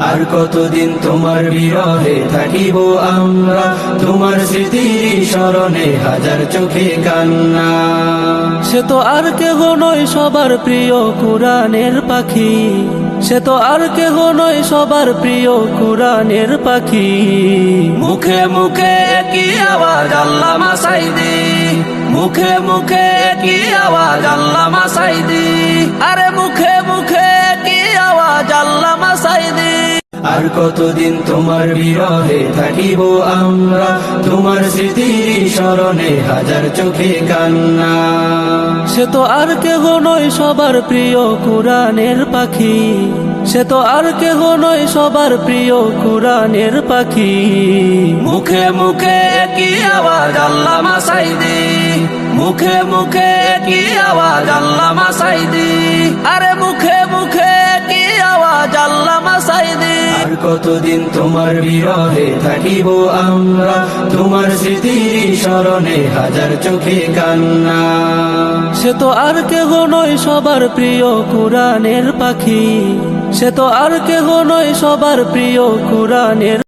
আর কতদিন তোমার বিরহে থাকিব আমরা, তোমার স্মৃতির স্মরণে হাজার চোখে কান্না। সে তো আর কেহ নয় সবার প্রিয় কুরআনের পাখি, সে তো আর কেহ নয় সবার প্রিয় কুরআনের পাখি। মুখে মুখে একই আওয়াজ আল্লামা সাঈদী, মুখে মুখে একই আওয়াজ আল্লামা সাঈদী, আরে মুখে মুখে কি আওয়াজ আল্লামা সাঈদী। আর কতদিন তোমার বিরহে থাকিব আমরা, তোমার স্মৃতির স্মরণে হাজার চোখে কান্না। সে তো আর কেহ নয় সবার প্রিয় কুরআনের পাখি, সে তো আর কেহ নয় সবার প্রিয় কুরআনের পাখি। মুখে মুখে একই আওয়াজ আল্লামা সাঈদী, মুখে মুখে একই আওয়াজ আল্লামা সাঈদী, আরে মুখে মুখে কি আওয়াজ আল্লামা সাঈদী। আর কতদিন তোমার বিরহে থাকিব আমরা, তোমার স্মৃতির স্মরণে হাজার চোখে কান্না। সে তো আর কেহ নয় সবার প্রিয় কুরআনের পাখি, সে তো আর কেহ নয় সবার প্রিয় কুরআনের